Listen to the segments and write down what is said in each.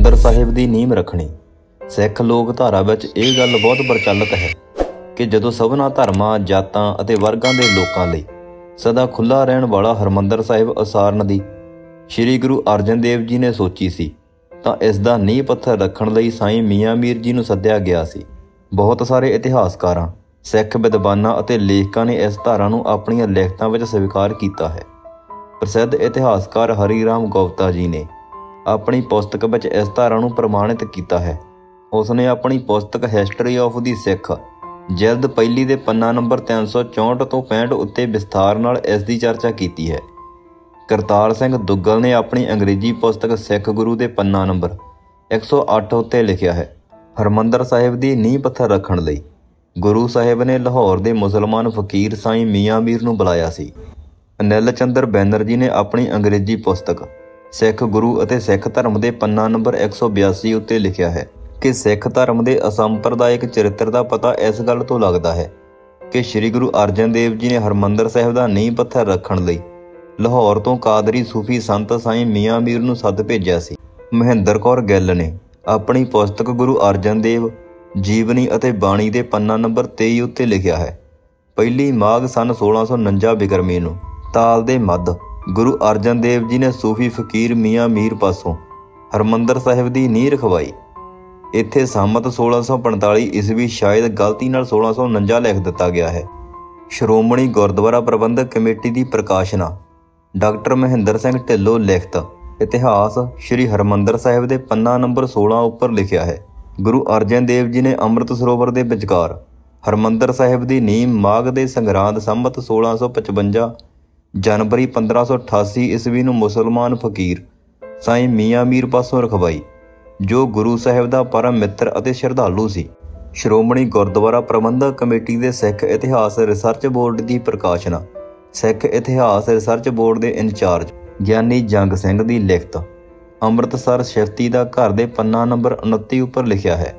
ਹਰਿਮੰਦਰ ਸਾਹਿਬ ਦੀ ਨੀਂਹ ਰੱਖਣੀ। ਸਿੱਖ ਲੋਕਧਾਰਾ ਵਿੱਚ ਇਹ ਗੱਲ ਬਹੁਤ ਪ੍ਰਚਲਿਤ ਹੈ ਕਿ ਜਦੋਂ ਸਭਨਾ ਧਰਮਾਂ, ਜਾਤਾਂ ਅਤੇ ਵਰਗਾਂ ਦੇ ਲੋਕਾਂ ਲਈ ਸਦਾ ਖੁੱਲ੍ਹਾ ਰਹਿਣ ਵਾਲਾ ਹਰਿਮੰਦਰ ਸਾਹਿਬ ਉਸਾਰਨ ਦੀ ਸ੍ਰੀ ਗੁਰੂ ਅਰਜਨ ਦੇਵ ਜੀ ਨੇ ਸੋਚੀ ਸੀ, ਤਾਂ ਇਸ ਦਾ ਨੀਂਹ ਪੱਥਰ ਰੱਖਣ ਲਈ ਸਾਈਂ ਮੀਆਂ ਮੀਰ ਜੀ ਨੂੰ ਸੱਦਿਆ ਗਿਆ ਸੀ। ਬਹੁਤ ਸਾਰੇ ਇਤਿਹਾਸਕਾਰਾਂ, ਸਿੱਖ ਵਿਦਵਾਨਾਂ ਅਤੇ ਲੇਖਕਾਂ ਨੇ ਇਸ ਧਾਰਾ ਨੂੰ ਆਪਣੀਆਂ ਲਿਖਤਾਂ ਵਿੱਚ ਸਵੀਕਾਰ ਕੀਤਾ ਹੈ। ਪ੍ਰਸਿੱਧ ਇਤਿਹਾਸਕਾਰ ਹਰੀ ਰਾਮ ਗੁਪਤਾ ਜੀ ਨੇ ਆਪਣੀ ਪੁਸਤਕ ਵਿੱਚ ਇਸ ਧਾਰਾ ਨੂੰ ਪ੍ਰਮਾਣਿਤ ਕੀਤਾ ਹੈ। ਉਸਨੇ ਆਪਣੀ ਪੁਸਤਕ ਹਿਸਟਰੀ ਆਫ ਦੀ ਸਿੱਖ ਜਿਲਦ ਪਹਿਲੀ ਦੇ ਪੰਨਾ ਨੰਬਰ 364 ਤੋਂ 65 ਉੱਤੇ ਵਿਸਥਾਰ ਨਾਲ ਇਸ ਦੀ ਚਰਚਾ ਕੀਤੀ ਹੈ। ਕਰਤਾਰ ਸਿੰਘ ਦੁੱਗਲ ਨੇ ਆਪਣੀ ਅੰਗਰੇਜ਼ੀ ਪੁਸਤਕ ਸਿੱਖ ਗੁਰੂ ਦੇ ਪੰਨਾ ਨੰਬਰ 108 ਉੱਤੇ ਲਿਖਿਆ ਹੈ, ਹਰਿਮੰਦਰ ਸਾਹਿਬ ਦੀ ਨੀਂਹ ਪੱਥਰ ਰੱਖਣ ਲਈ ਗੁਰੂ ਸਾਹਿਬ ਨੇ ਲਾਹੌਰ ਦੇ ਮੁਸਲਮਾਨ ਫਕੀਰ ਸਾਈਂ ਮੀਆਂ ਮੀਰ ਨੂੰ ਬੁਲਾਇਆ ਸੀ। ਅਨਿਲ ਚੰਦਰ ਬੈਨਰਜੀ ਨੇ ਆਪਣੀ ਅੰਗਰੇਜ਼ੀ ਪੁਸਤਕ ਸਿੱਖ ਗੁਰੂ ਅਤੇ ਸਿੱਖ ਧਰਮ ਦੇ ਪੰਨਾ ਨੰਬਰ 182 ਉੱਤੇ ਲਿਖਿਆ ਹੈ ਕਿ ਸਿੱਖ ਧਰਮ ਦੇ ਅਸੰਪਰਦਾਇਕ ਚਰਿੱਤਰ ਦਾ ਪਤਾ ਇਸ ਗੱਲ ਤੋਂ ਲੱਗਦਾ ਹੈ ਕਿ ਸ੍ਰੀ ਗੁਰੂ ਅਰਜਨ ਦੇਵ ਜੀ ਨੇ ਹਰਿਮੰਦਰ ਸਾਹਿਬ ਦਾ ਨੀਂਹ ਪੱਥਰ ਰੱਖਣ ਲਈ ਲਾਹੌਰ ਤੋਂ ਕਾਦਰੀ ਸੂਫੀ ਸੰਤ ਸਾਈਂ ਮੀਆਂ ਮੀਰ ਨੂੰ ਸੱਦ ਭੇਜਿਆ ਸੀ। ਮਹਿੰਦਰ ਕੌਰ ਗਿੱਲ ਨੇ ਆਪਣੀ ਪੁਸਤਕ ਗੁਰੂ ਅਰਜਨ ਦੇਵ ਜੀਵਨੀ ਅਤੇ ਬਾਣੀ ਦੇ ਪੰਨਾ ਨੰਬਰ 23 ਉੱਤੇ ਲਿਖਿਆ ਹੈ, ਪਹਿਲੀ ਮਾਘ ਸੰਨ 1649 ਬਿਕਰਮੀ ਨੂੰ ਤਾਲ ਦੇ ਮੱਧ ਗੁਰੂ ਅਰਜਨ ਦੇਵ ਜੀ ਨੇ ਸੂਫੀ ਫਕੀਰ ਮੀਆਂ ਮੀਰ ਪਾਸੋਂ ਹਰਿਮੰਦਰ ਸਾਹਿਬ ਦੀ ਨੀਂਹ ਰਖਵਾਈ। ਇੱਥੇ ਸੰਮਤ 1645 ਈਸਵੀ ਸ਼ਾਇਦ ਗਲਤੀ ਨਾਲ 1649 ਲਿਖ ਦਿੱਤਾ ਗਿਆ ਹੈ। ਸ਼੍ਰੋਮਣੀ ਗੁਰਦੁਆਰਾ ਪ੍ਰਬੰਧਕ ਕਮੇਟੀ ਦੀ ਪ੍ਰਕਾਸ਼ਨਾ ਡਾਕਟਰ ਮਹਿੰਦਰ ਸਿੰਘ ਢਿੱਲੋਂ ਲਿਖਤ ਇਤਿਹਾਸ ਸ਼੍ਰੀ ਹਰਿਮੰਦਰ ਸਾਹਿਬ ਦੇ ਪੰਨਾ ਨੰਬਰ 16 ਉੱਪਰ ਲਿਖਿਆ ਹੈ, ਗੁਰੂ ਅਰਜਨ ਦੇਵ ਜੀ ਨੇ ਅੰਮ੍ਰਿਤ ਸਰੋਵਰ ਦੇ ਵਿਚਕਾਰ ਹਰਿਮੰਦਰ ਸਾਹਿਬ ਦੀ ਨੀਂਹ ਮਾਘ ਦੇ ਸੰਗਰਾਂਦ ਸੰਮਤ 1655 ਜਨਵਰੀ 1588 ਈਸਵੀ ਨੂੰ ਮੁਸਲਮਾਨ ਫਕੀਰ ਸਾਈਂ ਮੀਆਂ ਮੀਰ ਪਾਸੋਂ ਰਖਵਾਈ, ਜੋ ਗੁਰੂ ਸਾਹਿਬ ਦਾ ਪਰਮ ਮਿੱਤਰ ਅਤੇ ਸ਼ਰਧਾਲੂ ਸੀ। ਸ਼੍ਰੋਮਣੀ ਗੁਰਦੁਆਰਾ ਪ੍ਰਬੰਧਕ ਕਮੇਟੀ ਦੇ ਸਿੱਖ ਇਤਿਹਾਸ ਰਿਸਰਚ ਬੋਰਡ ਦੀ ਪ੍ਰਕਾਸ਼ਨਾ ਸਿੱਖ ਇਤਿਹਾਸ ਰਿਸਰਚ ਬੋਰਡ ਦੇ ਇੰਚਾਰਜ ਗਿਆਨੀ ਜੰਗ ਸਿੰਘ ਦੀ ਲਿਖਤ ਅੰਮ੍ਰਿਤਸਰ ਸ਼ਿਫਤੀ ਦਾ ਘਰ ਦੇ ਪੰਨਾ ਨੰਬਰ 29 ਉੱਪਰ ਲਿਖਿਆ ਹੈ,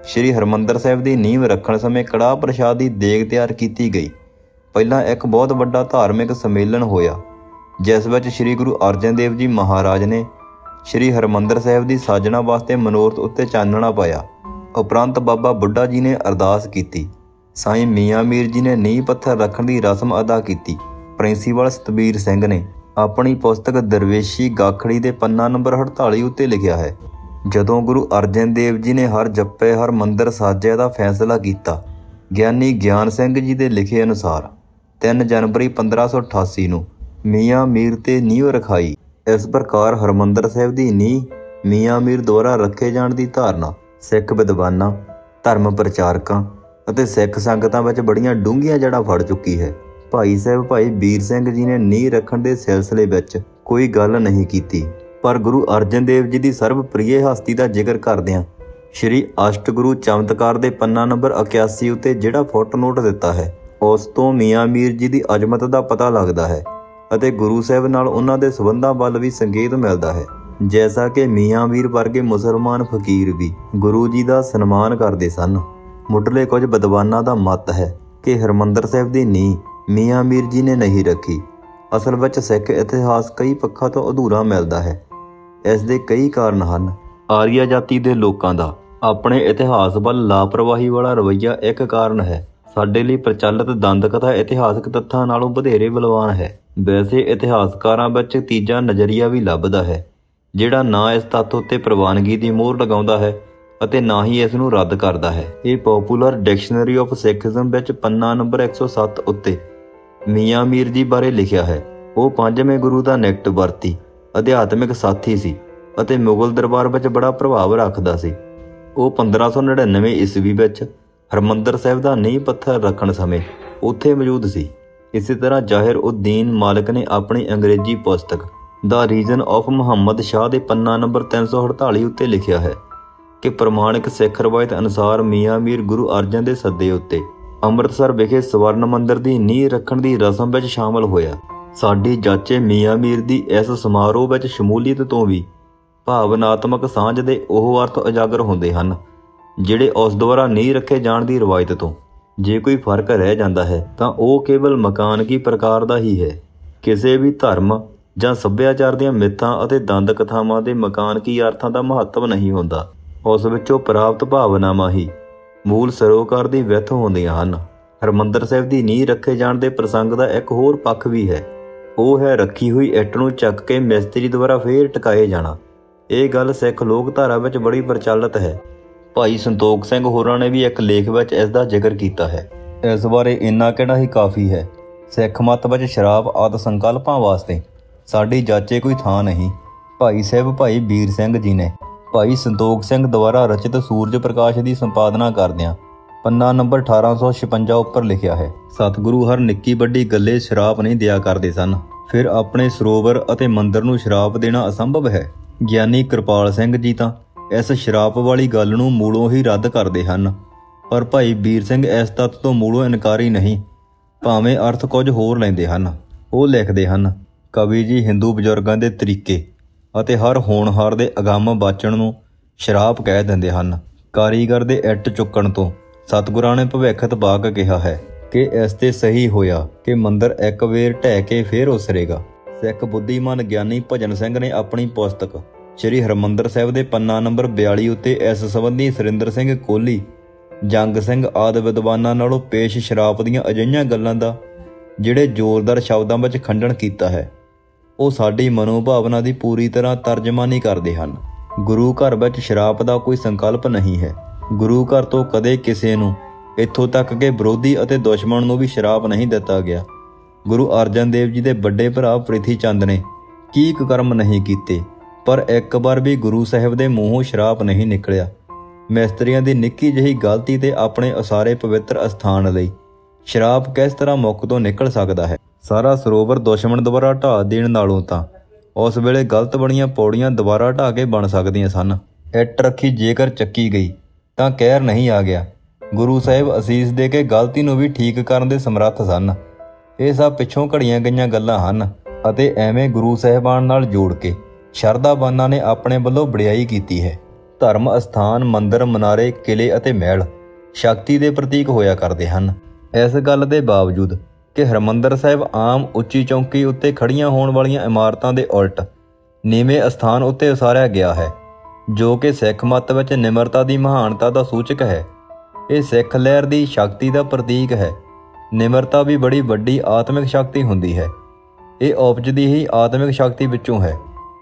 ਸ਼੍ਰੀ ਹਰਿਮੰਦਰ ਸਾਹਿਬ ਦੀ ਨੀਂਹ ਰੱਖਣ ਸਮੇਂ ਕੜਾਹ ਪ੍ਰਸ਼ਾਦ ਦੀ ਦੇਗ ਤਿਆਰ ਕੀਤੀ ਗਈ। ਪਹਿਲਾਂ ਇੱਕ ਬਹੁਤ ਵੱਡਾ ਧਾਰਮਿਕ ਸੰਮੇਲਨ ਹੋਇਆ ਜਿਸ ਵਿੱਚ ਸ੍ਰੀ ਗੁਰੂ ਅਰਜਨ ਦੇਵ ਜੀ ਮਹਾਰਾਜ ਨੇ ਸ੍ਰੀ ਹਰਿਮੰਦਰ ਸਾਹਿਬ ਦੀ ਸਾਜਣਾ ਵਾਸਤੇ ਮਨੋਰਥ ਉੱਤੇ ਚਾਨਣਾ ਪਾਇਆ। ਉਪਰੰਤ ਬਾਬਾ ਬੁੱਢਾ ਜੀ ਨੇ ਅਰਦਾਸ ਕੀਤੀ। ਸਾਈਂ ਮੀਆਂ ਮੀਰ ਜੀ ਨੇ ਨੀਂਹ ਪੱਥਰ ਰੱਖਣ ਦੀ ਰਸਮ ਅਦਾ ਕੀਤੀ। ਪ੍ਰਿੰਸੀਪਲ ਸਤਬੀਰ ਸਿੰਘ ਨੇ ਆਪਣੀ ਪੁਸਤਕ ਦਰਵੇਸ਼ੀ ਗਾਖੜੀ ਦੇ ਪੰਨਾ ਨੰਬਰ 48 ਉੱਤੇ ਲਿਖਿਆ ਹੈ, ਜਦੋਂ ਗੁਰੂ ਅਰਜਨ ਦੇਵ ਜੀ ਨੇ ਹਰ ਜੱਪੇ ਹਰ ਮੰਦਰ ਸਾਜਿਆ ਦਾ ਫੈਸਲਾ ਕੀਤਾ, ਗਿਆਨੀ ਗਿਆਨ ਸਿੰਘ ਜੀ ਦੇ ਲਿਖੇ ਅਨੁਸਾਰ 3 ਜਨਵਰੀ 1588 ਨੂੰ ਮੀਆਂ ਮੀਰ ਤੇ ਨੀਂਹ ਰਖਾਈ। ਇਸ ਪ੍ਰਕਾਰ ਹਰਿਮੰਦਰ ਸਾਹਿਬ ਦੀ ਨੀਂਹ ਮੀਆਂ ਮੀਰ ਦੁਆਰਾ ਰੱਖੇ ਜਾਣ ਦੀ ਧਾਰਨਾ ਸਿੱਖ ਵਿਦਵਾਨਾਂ, ਧਰਮ ਪ੍ਰਚਾਰਕਾਂ ਅਤੇ ਸਿੱਖ ਸੰਗਤਾਂ ਵਿੱਚ ਬੜੀਆਂ ਡੂੰਘੀਆਂ ਜੜ੍ਹਾਂ ਫੜ ਚੁੱਕੀ ਹੈ। ਭਾਈ ਸਾਹਿਬ ਭਾਈ ਵੀਰ ਸਿੰਘ ਜੀ ਨੇ ਨੀਂਹ ਰੱਖਣ ਦੇ ਸਿਲਸਿਲੇ ਵਿੱਚ ਕੋਈ ਗੱਲ ਨਹੀਂ ਕੀਤੀ, ਪਰ ਗੁਰੂ ਅਰਜਨ ਦੇਵ ਜੀ ਦੀ ਸਰਬ ਪ੍ਰਿਯ ਹਸਤੀ ਦਾ ਜ਼ਿਕਰ ਕਰਦਿਆਂ ਸ਼੍ਰੀ ਅਸ਼ਟਗੁਰੂ ਚਮਤਕਾਰ ਦੇ ਪੰਨਾ ਨੰਬਰ 81 ਉੱਤੇ ਜਿਹੜਾ ਫੁੱਟਨੋਟ ਦਿੱਤਾ ਹੈ, ਉਸ ਤੋਂ ਮੀਆਂ ਮੀਰ ਜੀ ਦੀ ਅਜ਼ਮਤ ਦਾ ਪਤਾ ਲੱਗਦਾ ਹੈ ਅਤੇ ਗੁਰੂ ਸਾਹਿਬ ਨਾਲ ਉਹਨਾਂ ਦੇ ਸਬੰਧਾਂ ਵੱਲ ਵੀ ਸੰਕੇਤ ਮਿਲਦਾ ਹੈ। ਜੈਸਾ ਕਿ ਮੀਆਂ ਮੀਰ ਵਰਗੇ ਮੁਸਲਮਾਨ ਫਕੀਰ ਵੀ ਗੁਰੂ ਜੀ ਦਾ ਸਨਮਾਨ ਕਰਦੇ ਸਨ। ਮੁੱਢਲੇ ਕੁਝ ਵਿਦਵਾਨਾਂ ਦਾ ਮਤ ਹੈ ਕਿ ਹਰਿਮੰਦਰ ਸਾਹਿਬ ਦੀ ਨੀਂਹ ਮੀਆਂ ਮੀਰ ਜੀ ਨੇ ਨਹੀਂ ਰੱਖੀ। ਅਸਲ ਵਿੱਚ ਸਿੱਖ ਇਤਿਹਾਸ ਕਈ ਪੱਖਾਂ ਤੋਂ ਅਧੂਰਾ ਮਿਲਦਾ ਹੈ। ਇਸ ਦੇ ਕਈ ਕਾਰਨ ਹਨ। ਆਰੀਆ ਜਾਤੀ ਦੇ ਲੋਕਾਂ ਦਾ ਆਪਣੇ ਇਤਿਹਾਸ ਵੱਲ ਲਾਪਰਵਾਹੀ ਵਾਲਾ ਰਵੱਈਆ ਇੱਕ ਕਾਰਨ ਹੈ। ਸਾਡੇ ਲਈ ਪ੍ਰਚਲਿਤ ਦੰਦ ਕਥਾ ਇਤਿਹਾਸਕ ਤੱਥਾਂ ਨਾਲੋਂ ਵਧੇਰੇ ਬਲਵਾਨ ਹੈ। ਵੈਸੇ ਇਤਿਹਾਸਕਾਰਾਂ ਵਿੱਚ ਤੀਜਾ ਨਜ਼ਰੀਆ ਵੀ ਲੱਭਦਾ ਹੈ, ਜਿਹੜਾ ਨਾ ਇਸ ਤੱਥ ਉੱਤੇ ਪ੍ਰਵਾਨਗੀ ਦੀ ਮੋਹਰ ਲਗਾਉਂਦਾ ਹੈ ਅਤੇ ਨਾ ਹੀ ਇਸ ਨੂੰ ਰੱਦ ਕਰਦਾ ਹੈ। ਇਹ ਪੋਪੂਲਰ ਡਿਕਸ਼ਨਰੀ ਆਫ ਸਿੱਖਿਜ਼ਮ ਵਿੱਚ ਪੰਨਾ ਨੰਬਰ 107 ਉੱਤੇ ਮੀਆਂ ਮੀਰ ਜੀ ਬਾਰੇ ਲਿਖਿਆ ਹੈ, ਉਹ 5ਵੇਂ ਗੁਰੂ ਦਾ ਨਿਕਟ ਵਰਤੀ ਅਧਿਆਤਮਿਕ ਸਾਥੀ ਸੀ ਅਤੇ ਮੁਗਲ ਦਰਬਾਰ ਵਿੱਚ ਬੜਾ ਪ੍ਰਭਾਵ ਰੱਖਦਾ ਸੀ। ਉਹ 1599 ਈਸਵੀ ਵਿੱਚ ਹਰਿਮੰਦਰ ਸਾਹਿਬ ਦਾ ਨੀਂਹ ਪੱਥਰ ਰੱਖਣ ਸਮੇਂ ਉੱਥੇ ਮੌਜੂਦ ਸੀ। ਇਸੇ ਤਰ੍ਹਾਂ ਜ਼ਾਹਿਰ ਉਦ-ਦੀਨ ਮਾਲਿਕ ਨੇ ਆਪਣੀ ਅੰਗਰੇਜ਼ੀ ਪੁਸਤਕ ਦਾ ਰੀਜਨ ਆਫ ਮੁਹੰਮਦ ਸ਼ਾਹ ਦੇ ਪੰਨਾ ਨੰਬਰ 348 ਉੱਤੇ ਲਿਖਿਆ ਹੈ ਕਿ ਪ੍ਰਮਾਣਿਕ ਸਿੱਖ ਰਵਾਇਤ ਅਨੁਸਾਰ ਮੀਆਂ ਮੀਰ ਗੁਰੂ ਅਰਜਨ ਦੇ ਸੱਦੇ ਉੱਤੇ ਅੰਮ੍ਰਿਤਸਰ ਵਿਖੇ ਸਵਰਨ ਮੰਦਰ ਦੀ ਨੀਂਹ ਰੱਖਣ ਦੀ ਰਸਮ ਵਿੱਚ ਸ਼ਾਮਲ ਹੋਇਆ। ਸਾਡੀ ਜਾਚੇ ਮੀਆਂ ਮੀਰ ਦੀ ਇਸ ਸਮਾਰੋਹ ਵਿੱਚ ਸ਼ਮੂਲੀਅਤ ਤੋਂ ਵੀ ਭਾਵਨਾਤਮਕ ਸਾਂਝ ਦੇ ਉਹ ਅਰਥ ਉਜਾਗਰ ਹੁੰਦੇ ਹਨ ਜਿਹੜੇ ਉਸ ਦੁਆਰਾ ਨੀਂਹ ਰੱਖੇ ਜਾਣ ਦੀ ਰਵਾਇਤ ਤੋਂ ਜੇ ਕੋਈ ਫਰਕ ਰਹਿ ਜਾਂਦਾ ਹੈ ਤਾਂ ਉਹ ਕੇਵਲ ਮਕਾਨਕੀ ਪ੍ਰਕਾਰ ਦਾ ਹੀ ਹੈ। ਕਿਸੇ ਵੀ ਧਰਮ ਜਾਂ ਸੱਭਿਆਚਾਰ ਦੀਆਂ ਮਿੱਥਾਂ ਅਤੇ ਦੰਦ ਕਥਾਵਾਂ ਦੇ ਮਕਾਨਕੀ ਅਰਥਾਂ ਦਾ ਮਹੱਤਵ ਨਹੀਂ ਹੁੰਦਾ। ਉਸ ਵਿੱਚੋਂ ਪ੍ਰਾਪਤ ਭਾਵਨਾਵਾਂ ਹੀ ਮੂਲ ਸਰੋਕਾਰ ਦੀ ਵਿੱਥ ਹੁੰਦੀਆਂ ਹਨ। ਹਰਿਮੰਦਰ ਸਾਹਿਬ ਦੀ ਨੀਂਹ ਰੱਖੇ ਜਾਣ ਦੇ ਪ੍ਰਸੰਗ ਦਾ ਇੱਕ ਹੋਰ ਪੱਖ ਵੀ ਹੈ। ਉਹ ਹੈ ਰੱਖੀ ਹੋਈ ਇੱਟ ਨੂੰ ਚੱਕ ਕੇ ਮਿਸਤਰੀ ਦੁਆਰਾ ਫੇਰ ਟਿਕਾਏ ਜਾਣਾ। ਇਹ ਗੱਲ ਸਿੱਖ ਲੋਕਧਾਰਾ ਵਿੱਚ ਬੜੀ ਪ੍ਰਚਲਿਤ ਹੈ। ਭਾਈ ਸੰਤੋਖ ਸਿੰਘ ਹੋਰਾਂ ਨੇ ਵੀ ਇੱਕ ਲੇਖ ਵਿੱਚ ਇਸ ਦਾ ਜ਼ਿਕਰ ਕੀਤਾ ਹੈ। ਇਸ ਬਾਰੇ ਇੰਨਾ ਕਹਿਣਾ ਹੀ ਕਾਫੀ ਹੈ। ਸਿੱਖ ਮੱਤ ਵਿੱਚ ਸ਼ਰਾਬ ਆਦਿ ਸੰਕਲਪਾਂ ਵਾਸਤੇ ਸਾਡੀ ਜਾਚੇ ਕੋਈ ਥਾਂ ਨਹੀਂ। ਭਾਈ ਸਾਹਿਬ ਭਾਈ ਵੀਰ ਸਿੰਘ ਜੀ ਨੇ ਭਾਈ ਸੰਤੋਖ ਸਿੰਘ ਦੁਆਰਾ ਰਚਿਤ ਸੂਰਜ ਪ੍ਰਕਾਸ਼ ਦੀ ਸੰਪਾਦਨਾ ਕਰਦਿਆਂ ਪੰਨਾ ਨੰਬਰ 1856 ਉੱਪਰ ਲਿਖਿਆ ਹੈ, ਸਤਿਗੁਰੂ ਹਰ ਨਿੱਕੀ ਵੱਡੀ ਗੱਲੇ ਸ਼ਰਾਬ ਨਹੀਂ ਦਿਆ ਕਰਦੇ ਸਨ, ਫਿਰ ਆਪਣੇ ਸਰੋਵਰ ਅਤੇ ਮੰਦਰ ਨੂੰ ਸ਼ਰਾਬ ਦੇਣਾ ਅਸੰਭਵ ਹੈ। ਗਿਆਨੀ ਕਿਰਪਾਲ ਸਿੰਘ ਜੀ ਤਾਂ ਇਸ ਸ਼ਰਾਬ ਵਾਲੀ ਗੱਲ ਨੂੰ ਮੂਲੋਂ ਹੀ ਰੱਦ ਕਰਦੇ ਹਨ, ਪਰ ਭਾਈ ਵੀਰ ਸਿੰਘ ਇਸ ਤੱਤ ਤੋਂ ਮੂਲੋਂ ਇਨਕਾਰੀ ਨਹੀਂ, ਭਾਵੇਂ ਅਰਥ ਕੁਝ ਹੋਰ ਲੈਂਦੇ ਹਨ। ਉਹ ਲਿਖਦੇ ਹਨ, ਕਵੀ ਜੀ ਹਿੰਦੂ ਬਜ਼ੁਰਗਾਂ ਦੇ ਤਰੀਕੇ ਅਤੇ ਹਰ ਹੋਣਹਾਰ ਦੇ ਅਗੰਮ ਬਾਚਣ ਨੂੰ ਸ਼ਰਾਬ ਕਹਿ ਦਿੰਦੇ ਹਨ। ਕਾਰੀਗਰ ਦੇ ਇੱਟ ਚੁੱਕਣ ਤੋਂ ਸਤਿਗੁਰਾਂ ਨੇ ਭਵਿੱਖਤ ਬਾਕ ਕਿਹਾ ਹੈ ਕਿ ਇਸ ਤੇ ਸਹੀ ਹੋਇਆ ਕਿ ਮੰਦਰ ਇੱਕ ਵੇਰ ਢਹਿ ਕੇ ਫੇਰ ਉਸਰੇਗਾ। ਸਿੱਖ ਬੁੱਧੀਮਾਨ ਗਿਆਨੀ ਭਜਨ ਸਿੰਘ ਨੇ ਆਪਣੀ ਪੁਸਤਕ ਸ੍ਰੀ ਹਰਿਮੰਦਰ ਸਾਹਿਬ ਦੇ ਪੰਨਾ ਨੰਬਰ 42 ਉੱਤੇ ਇਸ ਸੰਬੰਧੀ ਸੁਰਿੰਦਰ ਸਿੰਘ ਕੋਹਲੀ, ਜੰਗ ਸਿੰਘ ਆਦਿ ਵਿਦਵਾਨਾਂ ਨਾਲੋਂ ਪੇਸ਼ ਸ਼ਰਾਬ ਦੀਆਂ ਅਜਿਹੀਆਂ ਗੱਲਾਂ ਦਾ ਜਿਹੜੇ ਜ਼ੋਰਦਾਰ ਸ਼ਬਦਾਂ ਵਿੱਚ ਖੰਡਨ ਕੀਤਾ ਹੈ। ਉਹ ਸਾਡੀ ਮਨੋਭਾਵਨਾ ਦੀ ਪੂਰੀ ਤਰ੍ਹਾਂ ਤਰਜਮਾਨੀ ਕਰਦੇ ਹਨ। ਗੁਰੂ ਘਰ ਵਿੱਚ ਸ਼ਰਾਬ ਦਾ ਕੋਈ ਸੰਕਲਪ ਨਹੀਂ ਹੈ। ਗੁਰੂ ਘਰ ਤੋਂ ਕਦੇ ਕਿਸੇ ਨੂੰ, ਇੱਥੋਂ ਤੱਕ ਕਿ ਵਿਰੋਧੀ ਅਤੇ ਦੁਸ਼ਮਣ ਨੂੰ ਵੀ ਸ਼ਰਾਬ ਨਹੀਂ ਦਿੱਤਾ ਗਿਆ। ਗੁਰੂ ਅਰਜਨ ਦੇਵ ਜੀ ਦੇ ਵੱਡੇ ਭਰਾ ਪ੍ਰਿਥੀ ਚੰਦ ਨੇ ਕੀ ਕੁਕਰਮ ਨਹੀਂ ਕੀਤੇ, ਪਰ ਇੱਕ ਵਾਰ ਵੀ ਗੁਰੂ ਸਾਹਿਬ ਦੇ ਮੂੰਹੋਂ ਸ਼ਰਾਬ ਨਹੀਂ ਨਿਕਲਿਆ। ਮਿਸਤਰੀਆਂ ਦੀ ਨਿੱਕੀ ਜਿਹੀ ਗਲਤੀ ਤੇ ਆਪਣੇ ਉਸਾਰੇ ਪਵਿੱਤਰ ਅਸਥਾਨ ਲਈ ਸ਼ਰਾਬ ਕਿਸ ਤਰ੍ਹਾਂ ਮੁੱਖ ਤੋਂ ਨਿਕਲ ਸਕਦਾ ਹੈ। ਸਾਰਾ ਸਰੋਵਰ ਦੁਸ਼ਮਣ ਦੁਆਰਾ ਢਾਹ ਦੇਣ ਨਾਲੋਂ ਤਾਂ ਉਸ ਵੇਲੇ ਗਲਤ ਬਣੀਆਂ ਪੌੜੀਆਂ ਦੁਬਾਰਾ ਢਾਹ ਕੇ ਬਣ ਸਕਦੀਆਂ ਸਨ। ਇੱਟ ਰੱਖੀ ਜੇਕਰ ਚੱਕੀ ਗਈ ਤਾਂ ਕਹਿਰ ਨਹੀਂ ਆ ਗਿਆ। ਗੁਰੂ ਸਾਹਿਬ ਅਸੀਸ ਦੇ ਕੇ ਗਲਤੀ ਨੂੰ ਵੀ ਠੀਕ ਕਰਨ ਦੇ ਸਮਰੱਥ ਸਨ। ਇਹ ਸਭ ਪਿੱਛੋਂ ਘੜੀਆਂ ਗਈਆਂ ਗੱਲਾਂ ਹਨ ਅਤੇ ਐਵੇਂ ਗੁਰੂ ਸਾਹਿਬਾਨ ਨਾਲ ਜੋੜ ਕੇ ਸ਼ਰਧਾਵਾਨਾਂ ਨੇ ਆਪਣੇ ਵੱਲੋਂ ਵਡਿਆਈ ਕੀਤੀ ਹੈ। ਧਰਮ ਅਸਥਾਨ, ਮੰਦਰ, ਮਨਾਰੇ, ਕਿਲੇ ਅਤੇ ਮਹਿਲ ਸ਼ਕਤੀ ਦੇ ਪ੍ਰਤੀਕ ਹੋਇਆ ਕਰਦੇ ਹਨ। ਇਸ ਗੱਲ ਦੇ ਬਾਵਜੂਦ ਕਿ ਹਰਿਮੰਦਰ ਸਾਹਿਬ ਆਮ ਉੱਚੀ ਚੌਂਕੀ ਉੱਤੇ ਖੜੀਆਂ ਹੋਣ ਵਾਲੀਆਂ ਇਮਾਰਤਾਂ ਦੇ ਉਲਟ ਨੀਵੇਂ ਅਸਥਾਨ ਉੱਤੇ ਉਸਾਰਿਆ ਗਿਆ ਹੈ, ਜੋ ਕਿ ਸਿੱਖ ਮੱਤ ਵਿੱਚ ਨਿਮਰਤਾ ਦੀ ਮਹਾਨਤਾ ਦਾ ਸੂਚਕ ਹੈ। ਇਹ ਸਿੱਖ ਲਹਿਰ ਦੀ ਸ਼ਕਤੀ ਦਾ ਪ੍ਰਤੀਕ ਹੈ। ਨਿਮਰਤਾ ਵੀ ਬੜੀ ਵੱਡੀ ਆਤਮਿਕ ਸ਼ਕਤੀ ਹੁੰਦੀ ਹੈ। ਇਹ ਉਪਜਦੀ ਹੀ ਆਤਮਿਕ ਸ਼ਕਤੀ ਵਿੱਚੋਂ ਹੈ।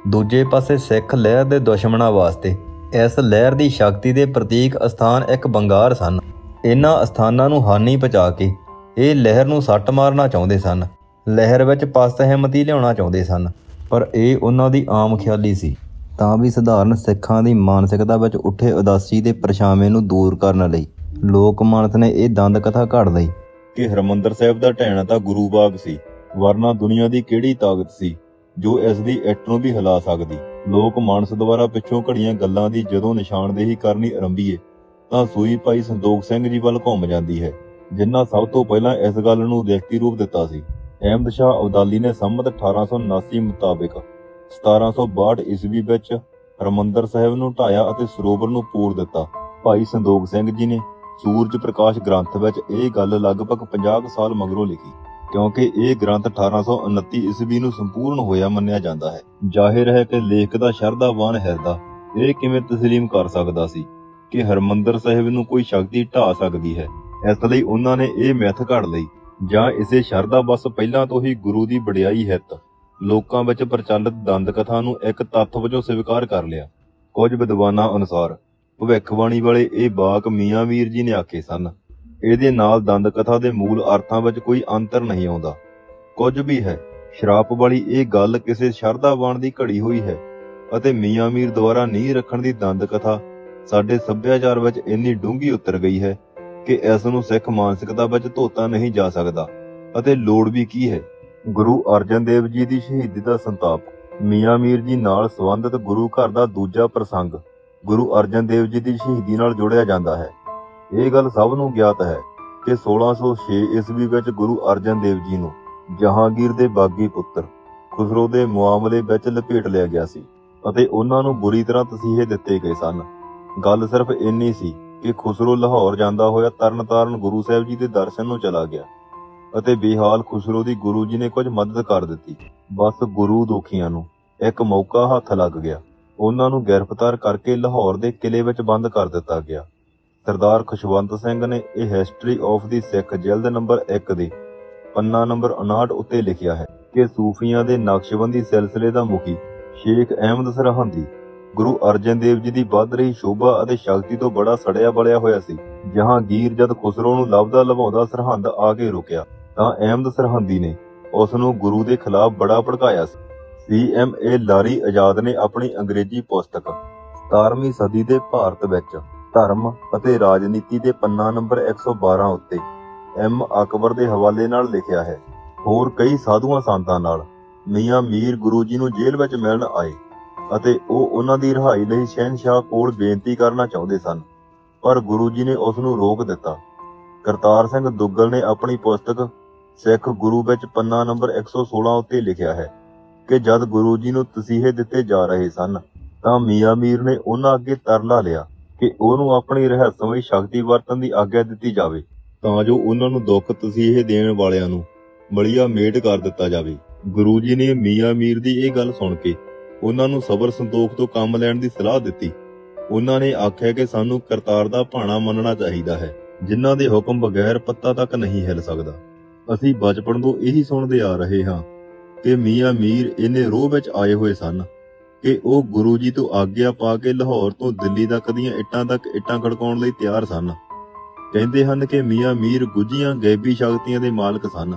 ਦੂਜੇ ਪਾਸੇ ਸਿੱਖ ਲਹਿਰ ਦੇ ਦੁਸ਼ਮਣਾਂ ਵਾਸਤੇ ਇਸ ਲਹਿਰ ਦੀ ਸ਼ਕਤੀ ਦੇ ਪ੍ਰਤੀਕ ਅਸਥਾਨ ਇੱਕ ਬੰਗਾਰ ਸਨ। ਇਹਨਾਂ ਅਸਥਾਨਾਂ ਨੂੰ ਹਾਨੀ ਪਹੁੰਚਾ ਕੇ ਇਹ ਲਹਿਰ ਨੂੰ ਸੱਟ ਮਾਰਨਾ ਚਾਹੁੰਦੇ ਸਨ। ਲਹਿਰ ਵਿੱਚ ਪਸਤ ਹਿੰਮਤੀ ਲਿਆਉਣਾ ਚਾਹੁੰਦੇ ਸਨ, ਪਰ ਇਹ ਉਹਨਾਂ ਦੀ ਆਮ ਖਿਆਲੀ ਸੀ। ਤਾਂ ਵੀ ਸਧਾਰਨ ਸਿੱਖਾਂ ਦੀ ਮਾਨਸਿਕਤਾ ਵਿੱਚ ਉੱਠੇ ਉਦਾਸੀ ਦੇ ਪਰਛਾਵੇਂ ਨੂੰ ਦੂਰ ਕਰਨ ਲਈ ਲੋਕ ਮਾਨਸ ਨੇ ਇਹ ਦੰਦ ਕਥਾ ਘੜ ਲਈ ਕਿ ਹਰਿਮੰਦਰ ਸਾਹਿਬ ਦਾ ਢਹਿਣਾ ਤਾਂ ਗੁਰੂ ਬਾਗ ਸੀ, ਵਰਨਾ ਦੁਨੀਆ ਦੀ ਕਿਹੜੀ ਤਾਕਤ ਸੀ ਜੋ ਇਸ ਦੀ ਇੱਟ ਨੂੰ ਵੀ ਹਿਲਾ ਸਕਦੀ। ਲੋਕ ਮਾਨਸ ਦੁਆਰਾ ਪਿੱਛੋਂ ਘੜੀਆਂ ਗੱਲਾਂ ਦੀ ਜਦੋਂ ਨਿਸ਼ਾਨਦੇਹੀ ਕਰਨੀ ਆਰੰਭੀਏ ਤਾਂ ਸੂਈ ਭਾਈ ਸੰਤੋਖ ਸਿੰਘ ਜੀ ਵੱਲ ਘੁੰਮ ਜਾਂਦੀ ਹੈ, ਜਿਨ੍ਹਾਂ ਸਭ ਤੋਂ ਪਹਿਲਾਂ ਇਸ ਗੱਲ ਨੂੰ ਲਿਖਤੀ ਰੂਪ ਦਿੱਤਾ ਸੀ। ਅਹਿਮਦ ਸ਼ਾਹ ਅਬਦਾਲੀ ਨੇ ਸੰਮਤ 1879 ਮੁਤਾਬਿਕ 1762 ਈਸਵੀ ਵਿੱਚ ਹਰਿਮੰਦਰ ਸਾਹਿਬ ਨੂੰ ਢਾਇਆ ਅਤੇ ਸਰੋਵਰ ਨੂੰ ਪੂਰ ਦਿੱਤਾ। ਭਾਈ ਸੰਤੋਖ ਸਿੰਘ ਜੀ ਨੇ ਸੂਰਜ ਪ੍ਰਕਾਸ਼ ਗ੍ਰੰਥ ਵਿੱਚ ਇਹ ਗੱਲ ਲਗਭਗ 50 ਸਾਲ ਮਗਰੋਂ ਲਿਖੀ, ਕਿਉਂਕਿ ਇਹ ਗ੍ਰੰਥ 1829 ਈਸਵੀ ਨੂੰ ਸੰਪੂਰਨ ਹੋਇਆ ਮੰਨਿਆ ਜਾਂਦਾ ਹੈ। ਜ਼ਾਹਿਰ ਹੈ ਕਿ ਲੇਖਕ ਦਾ ਸ਼ਰਧਾਵਾਨ ਹਿਰਦਾ ਇਹ ਕਿਵੇਂ ਤਸਲੀਮ ਕਰ ਸਕਦਾ ਸੀ ਕਿ ਹਰਿਮੰਦਰ ਸਾਹਿਬ ਨੂੰ ਕੋਈ ਸ਼ਕਤੀ ਢਾਹ ਸਕਦੀ ਹੈ। ਇਸ ਲਈ ਉਹਨਾਂ ਨੇ ਇਹ ਮਿੱਥ ਘੜ ਲਈ, ਜਾਂ ਇਸੇ ਸ਼ਰਧਾ ਬਸ ਪਹਿਲਾਂ ਤੋਂ ਹੀ ਗੁਰੂ ਦੀ ਵਡਿਆਈ ਹਿੱਤ ਲੋਕਾਂ ਵਿੱਚ ਪ੍ਰਚਲਿਤ ਦੰਦ ਕਥਾ ਨੂੰ ਇੱਕ ਤੱਥ ਵਜੋਂ ਸਵੀਕਾਰ ਕਰ ਲਿਆ। ਕੁਝ ਵਿਦਵਾਨਾਂ ਅਨੁਸਾਰ ਭਵਿੱਖਬਾਣੀ ਵਾਲੇ ਇਹ ਵਾਕ ਮੀਆਂ ਮੀਰ ਜੀ ਨੇ ਆਖੇ ਸਨ। ਇਹਦੇ ਨਾਲ ਦੰਦ ਕਥਾ ਦੇ ਮੂਲ ਅਰਥਾਂ ਵਿੱਚ ਕੋਈ ਅੰਤਰ ਨਹੀਂ ਆਉਂਦਾ। ਕੁਝ ਵੀ ਹੈ, ਸ਼ਰਾਪ ਵਾਲੀ ਇਹ ਗੱਲ ਕਿਸੇ ਸ਼ਰਧਾਵਾਨ ਦੀ ਘੜੀ ਹੋਈ ਹੈ ਅਤੇ ਮੀਆਂ ਮੀਰ ਦੁਆਰਾ ਨੀਂਹ ਰੱਖਣ ਦੀ ਦੰਦ ਕਥਾ ਸਾਡੇ ਸੱਭਿਆਚਾਰ ਵਿੱਚ ਇੰਨੀ ਡੂੰਘੀ ਉਤਰ ਗਈ ਹੈ ਕਿ ਇਸ ਨੂੰ ਸਿੱਖ ਮਾਨਸਿਕਤਾ ਵਿੱਚ ਧੋਤਾ ਨਹੀਂ ਜਾ ਸਕਦਾ। ਅਤੇ ਲੋੜ ਵੀ ਕੀ ਹੈ। ਗੁਰੂ ਅਰਜਨ ਦੇਵ ਜੀ ਦੀ ਸ਼ਹੀਦੀ ਦਾ ਸੰਤਾਪ, ਮੀਆਂ ਮੀਰ ਜੀ ਨਾਲ ਸੰਬੰਧਿਤ ਗੁਰੂ ਘਰ ਦਾ ਦੂਜਾ ਪ੍ਰਸੰਗ ਗੁਰੂ ਅਰਜਨ ਦੇਵ ਜੀ ਦੀ ਸ਼ਹੀਦੀ ਨਾਲ ਜੋੜਿਆ ਜਾਂਦਾ ਹੈ। ਇਹ ਗੱਲ ਸਭ ਨੂੰ ਗਿਆਤ ਹੈ ਕਿ 1606 ਈਸਵੀ ਵਿੱਚ ਗੁਰੂ ਅਰਜਨ ਦੇਵ ਜੀ ਨੂੰ ਜਹਾਂਗੀਰ ਦੇ ਬਾਗੀ ਪੁੱਤਰ ਖੁਸਰੋ ਦੇ ਮੁਆਮਲੇ ਵਿੱਚ ਲਪੇਟ ਲਿਆ ਗਿਆ ਸੀ ਅਤੇ ਉਹਨਾਂ ਨੂੰ ਬੁਰੀ ਤਰ੍ਹਾਂ ਤਸੀਹੇ ਦਿੱਤੇ ਗਏ ਸਨ। ਗੱਲ ਸਿਰਫ ਇੰਨੀ ਸੀ ਕਿ ਖੁਸਰੋ ਲਾਹੌਰ ਜਾਂਦਾ ਹੋਇਆ ਤਰਨਤਾਰਨ ਗੁਰੂ ਸਾਹਿਬ ਜੀ ਦੇ ਦਰਸ਼ਨ ਨੂੰ ਚਲਾ ਗਿਆ। ਅਤੇ ਬੇਹਾਲ ਖੁਸਰੋ ਦੀ ਗੁਰੂ ਜੀ ਨੇ ਕੁਝ ਮਦਦ ਕਰ ਦਿੱਤੀ। ਬਸ ਗੁਰੂ ਦੁਖੀਆਂ ਨੂੰ ਇੱਕ ਮੌਕਾ ਹੱਥ ਲੱਗ ਗਿਆ। ਉਹਨਾਂ ਨੂੰ ਗ੍ਰਿਫਤਾਰ ਕਰਕੇ ਲਾਹੌਰ ਦੇ ਕਿਲੇ ਵਿੱਚ ਬੰਦ ਕਰ ਦਿੱਤਾ ਗਿਆ। ਸਰਦਾਰ ਖੁਸ਼ਵੰਤ ਸਿੰਘ ਨੇ ਇਹ ਹਿਸਟਰੀ ਆਫ ਦੀ ਸਿੱਖ ਜਿਲਦ ਨੰਬਰ 1 ਦੇ ਪੰਨਾ ਨੰਬਰ 59 ਉੱਤੇ ਲਿਖਿਆ ਹੈ ਕਿ ਸੂਫੀਆਂ ਦੇ ਨਕਸ਼ਬੰਦੀ ਸਿਲਸਿਲੇ ਦਾ ਮੁਖੀ ਸ਼ੇਖ ਅਹਿਮਦ ਸਰਹੰਦੀ ਗੁਰੂ ਅਰਜਨ ਦੇਵ ਜੀ ਦੀ ਵੱਧ ਰਹੀ ਸ਼ੋਭਾ ਅਤੇ ਸ਼ਕਤੀ ਤੋਂ ਬੜਾ ਸੜਿਆ ਬਲਿਆ ਹੋਇਆ ਸੀ। ਜਹਾਂਗੀਰ ਜਦ ਖੁਸਰੋ ਨੂੰ ਲੱਭਦਾ ਲਵਾਉਂਦਾ ਸਰਹੰਦ ਆ ਕੇ ਰੁਕਿਆ ਤਾਂ ਅਹਿਮਦ ਸਰਹੰਦੀ ਨੇ ਉਸ ਨੂੰ ਗੁਰੂ ਦੇ ਖਿਲਾਫ ਬੜਾ ਭੜਕਾਇਆ ਸੀ। CMA ਲਾਰੀ ਆਜ਼ਾਦ ਨੇ ਆਪਣੀ ਅੰਗਰੇਜ਼ੀ ਪੁਸਤਕ 17ਵੀਂ ਸਦੀ ਦੇ ਭਾਰਤ ਵਿੱਚ ਧਰਮ ਅਤੇ ਰਾਜਨੀਤੀ ਦੇ ਪੰਨਾ ਨੰਬਰ 112 ਉੱਤੇ M ਅਕਬਰ ਦੇ ਹਵਾਲੇ ਨਾਲ ਲਿਖਿਆ ਹੈ। ਹੋਰ ਕਈ ਸਾਧੂਆਂ ਸੰਤਾਂ ਨਾਲ ਮੀਆਂ ਮੀਰ ਗੁਰੂ ਜੀ ਨੂੰ ਜੇਲ੍ਹ ਵਿੱਚ ਮਿਲਣ ਆਏ ਅਤੇ ਉਹ ਉਹਨਾਂ ਦੀ ਰਿਹਾਈ ਲਈ ਸ਼ਹਿਨਸ਼ਾਹ ਕੋਲ ਬੇਨਤੀ ਕਰਨਾ ਚਾਹੁੰਦੇ ਸਨ, ਪਰ ਗੁਰੂ ਜੀ ਨੇ ਉਸ ਨੂੰ ਰੋਕ ਦਿੱਤਾ। ਕਰਤਾਰ ਸਿੰਘ ਦੁੱਗਲ ਨੇ ਆਪਣੀ ਪੁਸਤਕ ਸਿੱਖ ਗੁਰੂ ਵਿੱਚ ਪੰਨਾ ਨੰਬਰ 116 ਉੱਤੇ ਲਿਖਿਆ ਹੈ ਕਿ ਜਦ ਗੁਰੂ ਜੀ ਨੂੰ ਤਸੀਹੇ ਦਿੱਤੇ ਜਾ ਰਹੇ ਸਨ ਤਾਂ ਮੀਆਂ ਮੀਰ ਨੇ ਉਹਨਾਂ ਅੱਗੇ ਤਰਲਾ ਲਿਆ ਕਿ ਉਹਨੂੰ ਆਪਣੀ ਰਹੱਸਮਈ ਸ਼ਕਤੀ ਵਰਤਣ ਦੀ ਆਗਿਆ ਦਿੱਤੀ ਜਾਵੇ ਤਾਂ ਜੋ ਉਹਨਾਂ ਨੂੰ ਦੁੱਖ ਤਸੀਹੇ ਦੇਣ ਵਾਲਿਆਂ ਨੂੰ ਮਲੀਆ ਮੇਟ ਕਰ ਦਿੱਤਾ ਜਾਵੇ। ਗੁਰੂ ਜੀ ਨੇ ਮੀਆਂ ਮੀਰ ਦੀ ਇਹ ਗੱਲ ਸੁਣ ਕੇ ਉਹਨਾਂ ਨੂੰ ਸਬਰ ਸੰਤੋਖ ਤੋਂ ਕੰਮ ਲੈਣ ਦੀ ਸਲਾਹ ਦਿੱਤੀ। ਉਹਨਾਂ ਨੇ ਆਖਿਆ ਕਿ ਸਾਨੂੰ ਕਰਤਾਰ ਦਾ ਭਾਣਾ ਮੰਨਣਾ ਚਾਹੀਦਾ ਹੈ, ਜਿਨ੍ਹਾਂ ਦੇ ਹੁਕਮ ਬਗੈਰ ਪੱਤਾ ਤੱਕ ਨਹੀਂ ਹਿੱਲ ਸਕਦਾ। ਅਸੀਂ ਬਚਪਨ ਤੋਂ ਇਹੀ ਸੁਣਦੇ ਆ ਰਹੇ ਹਾਂ ਕਿ ਮੀਆਂ ਮੀਰ ਇੰਨੇ ਰੋਹ ਵਿੱਚ ਆਏ ਹੋਏ ਸਨ ਕਿ ਉਹ ਗੁਰੂ ਜੀ ਤੋਂ ਆਗਿਆ ਪਾ ਕੇ ਲਾਹੌਰ ਤੋਂ ਦਿੱਲੀ ਤੱਕ ਦੀਆਂ ਇੱਟਾਂ ਤੱਕ ਇੱਟਾਂ ਖੜਕਾਉਣ ਲਈ ਤਿਆਰ ਸਨ। ਕਹਿੰਦੇ ਹਨ ਕਿ ਮੀਆਂ ਮੀਰ ਗੁੱਝੀਆਂ ਗੈਬੀ ਸ਼ਕਤੀਆਂ ਦੇ ਮਾਲਕ ਸਨ।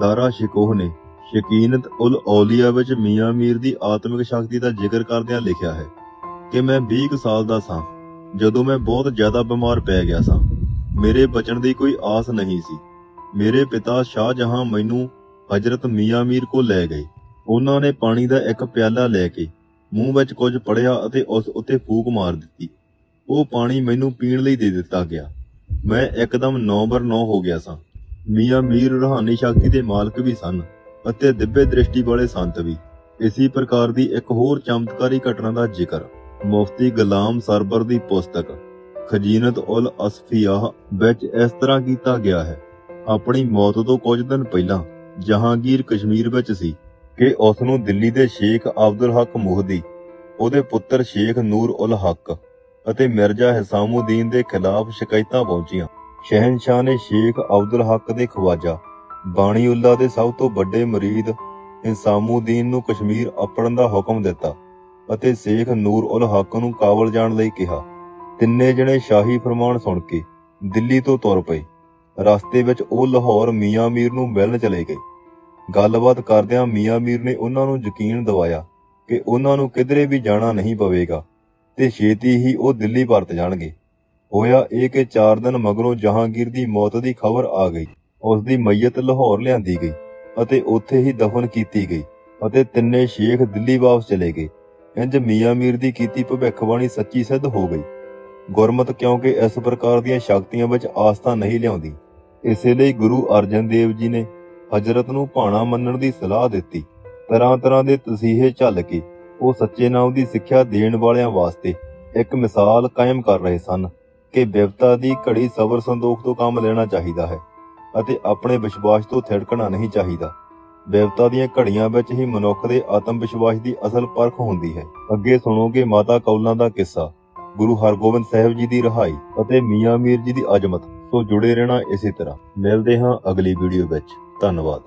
ਦਾਰਾ ਸ਼ਿਕੋਹ ਨੇ ਸ਼ਕੀਨਤ ਉਲ ਔਲੀਆ ਵਿੱਚ ਮੀਆਂ ਮੀਰ ਦੀ ਆਤਮਿਕ ਸ਼ਕਤੀ ਦਾ ਜ਼ਿਕਰ ਕਰਦਿਆਂ ਲਿਖਿਆ ਹੈ ਕਿ ਮੈਂ 20 ਕੁ ਸਾਲ ਦਾ ਸਾਂ ਜਦੋਂ ਮੈਂ ਬਹੁਤ ਜ਼ਿਆਦਾ ਬਿਮਾਰ ਪੈ ਗਿਆ ਸਾਂ। ਮੇਰੇ ਬਚਣ ਦੀ ਕੋਈ ਆਸ ਨਹੀਂ ਸੀ। ਮੇਰੇ ਪਿਤਾ ਸ਼ਾਹਜਹਾਂ ਮੈਨੂੰ ਹਜ਼ਰਤ ਮੀਆਂ ਮੀਰ ਕੋਲ ਲੈ ਗਏ। ਉਹਨਾਂ ਨੇ ਪਾਣੀ ਦਾ ਇੱਕ ਪਿਆਲਾ ਲੈ ਕੇ ਮੂੰਹ ਵਿੱਚ ਕੁਝ ਪੜਿਆ ਅਤੇ ਉਸ ਉੱਤੇ ਫੂਕ ਮਾਰ ਦਿੱਤੀ। ਉਹ ਪਾਣੀ ਮੈਨੂੰ ਪੀਣ ਲਈ ਦੇ ਦਿੱਤਾ ਗਿਆ। ਮੈਂ ਇੱਕਦਮ 9/9 ਹੋ ਗਿਆ ਸਾਂ। ਮੀਆਂ ਮੀਰ ਰੂਹਾਨੀ ਸ਼ਕਤੀ ਦੇ ਮਾਲਕ ਵੀ ਸਨ ਅਤੇ ਦਿव्य ਦ੍ਰਿਸ਼ਟੀ ਵਾਲੇ ਸੰਤ ਵੀ। ਇਸੇ ਪ੍ਰਕਾਰ ਦੀ ਇੱਕ ਹੋਰ ਚਮਤਕਾਰੀ ਘਟਨਾ ਦਾ ਜ਼ਿਕਰ ਮੁਫਤੀ ਗੁਲਾਮ ਸਰਬਰ ਦੀ ਪੁਸਤਕ ਖਜ਼ੀਨਤ ਉਲ ਅਸਫੀਆਹ ਵਿੱਚ ਇਸ ਤਰ੍ਹਾਂ ਕੀਤਾ ਗਿਆ ਹੈ। ਆਪਣੀ ਮੌਤ ਤੋਂ ਕੁਝ ਦਿਨ ਪਹਿਲਾਂ ਜਹਾਂਗੀਰ ਕਸ਼ਮੀਰ ਵਿੱਚ ਸੀ ਕਿ ਉਸ ਨੂੰ ਦਿੱਲੀ ਦੇ ਸ਼ੇਖ ਅਬਦੁਲ ਹਕ ਮੁਹਦੀ, ਉਹਦੇ ਪੁੱਤਰ ਸ਼ੇਖ ਨੂਰ ਉਲ ਹਕ ਅਤੇ ਮਿਰਜ਼ਾ ਹਿਸਾਮੁਦੀਨ ਦੇ ਖਿਲਾਫ ਸ਼ਿਕਾਇਤਾਂ ਪਹੁੰਚੀਆਂ। ਸ਼ਹਿਨਸ਼ਾਹ ਨੇ ਸ਼ੇਖ ਅਬਦੁਲ ਹਕ ਦੇ ਖਵਾਜਾ ਬਾਣੀਉੱਲਾ ਦੇ ਸਭ ਤੋਂ ਵੱਡੇ ਮੁਰੀਦ ਹਿਸਾਮੁਦੀਨ ਨੂੰ ਕਸ਼ਮੀਰ ਅੱਪੜਨ ਦਾ ਹੁਕਮ ਦਿੱਤਾ ਅਤੇ ਸ਼ੇਖ ਨੂਰ ਉਲ ਹਕ ਨੂੰ ਕਾਬਲ ਜਾਣ ਲਈ ਕਿਹਾ। ਤਿੰਨੇ ਜਣੇ ਸ਼ਾਹੀ ਫਰਮਾਨ ਸੁਣ ਕੇ ਦਿੱਲੀ ਤੋਂ ਤੁਰ ਪਏ। ਰਸਤੇ ਵਿੱਚ ਉਹ ਲਾਹੌਰ ਮੀਆਂ ਮੀਰ ਨੂੰ ਮਿਲਣ ਚਲੇ ਗਏ। ਗੱਲਬਾਤ ਕਰਦਿਆਂ ਮੀਆਂ ਮੀਰ ਨੇ ਉਹਨਾਂ ਨੂੰ ਯਕੀਨ ਦਿਵਾਇਆ ਕਿ ਉਹਨਾਂ ਨੂੰ ਕਿਧਰੇ ਵੀ ਜਾਣਾ ਨਹੀਂ ਪਵੇਗਾ ਤੇ ਛੇਤੀ ਹੀ ਉਹ ਦਿੱਲੀ ਪਰਤ ਜਾਣਗੇ। ਹੋਇਆ ਇਹ ਕਿ 4 ਦਿਨ ਮਗਰੋਂ ਜਹਾਂਗੀਰ ਦੀ ਮੌਤ ਦੀ ਖਬਰ ਆ ਗਈ। ਉਸ ਦੀ ਮਈਅਤ ਲਾਹੌਰ ਲਿਆਂਦੀ ਗਈ ਅਤੇ ਉੱਥੇ ਹੀ ਦਫਨ ਕੀਤੀ ਗਈ ਅਤੇ ਤਿੰਨੇ ਸ਼ੇਖ ਦਿੱਲੀ ਵਾਪਸ ਚਲੇ ਗਏ। ਇੰਜ ਮੀਆਂ ਮੀਰ ਦੀ ਕੀਤੀ ਭਵਿੱਖਬਾਣੀ ਸੱਚੀ ਸਿੱਧ ਹੋ ਗਈ। ਗੁਰਮਤ ਕਿਉਂਕਿ ਇਸ ਪ੍ਰਕਾਰ ਦੀਆਂ ਸ਼ਕਤੀਆਂ ਵਿੱਚ ਆਸਥਾ ਨਹੀਂ ਲਿਆਉਂਦੀ, ਇਸੇ ਲਈ ਗੁਰੂ ਅਰਜਨ ਦੇਵ ਜੀ ਨੇ ਹਜ਼ਰਤ ਨੂੰ ਭਾਣਾ ਮੰਨਣ ਦੀ ਸਲਾਹ ਦਿੱਤੀ। ਤਰ੍ਹਾਂ ਤਰ੍ਹਾਂ ਦੇ ਤਸੀਹੇ ਝੱਲ ਕੇ ਉਹ ਸੱਚੇ ਨਾਮ ਦੀ ਸਿੱਖਿਆ ਦੇਣ ਵਾਲਿਆਂ ਵਾਸਤੇ ਇੱਕ ਮਿਸਾਲ ਕਾਇਮ ਕਰ ਰਹੇ ਸਨ ਕਿ ਬਿਪਤਾ ਦੀ ਘੜੀ ਸਬਰ ਸੰਤੋਖ ਤੋਂ ਕੰਮ ਲੈਣਾ ਚਾਹੀਦਾ ਹੈ ਅਤੇ ਆਪਣੇ ਵਿਸ਼ਵਾਸ ਤੋਂ ਥਿੜਕਣਾ ਨਹੀਂ ਚਾਹੀਦਾ। ਬਿਪਤਾ ਦੀਆਂ ਘੜੀਆਂ ਵਿੱਚ ਹੀ ਮਨੁੱਖ ਦੇ ਆਤਮ ਵਿਸ਼ਵਾਸ ਦੀ ਅਸਲ ਪਰਖ ਹੁੰਦੀ ਹੈ। ਅੱਗੇ ਸੁਣੋਗੇ ਮਾਤਾ ਕੌਲਾਂ ਦਾ ਕਿੱਸਾ, ਗੁਰੂ ਹਰਗੋਬਿੰਦ ਸਾਹਿਬ ਜੀ ਦੀ ਰਿਹਾਈ ਅਤੇ ਮੀਆਂ ਮੀਰ ਜੀ ਦੀ ਅਜ਼ਮਤ। ਸੋ ਜੁੜੇ ਰਹਿਣਾ ਇਸੇ ਤਰ੍ਹਾਂ। ਮਿਲਦੇ ਹਾਂ ਅਗਲੀ ਵੀਡੀਓ ਵਿੱਚ। ਧੰਨਵਾਦ।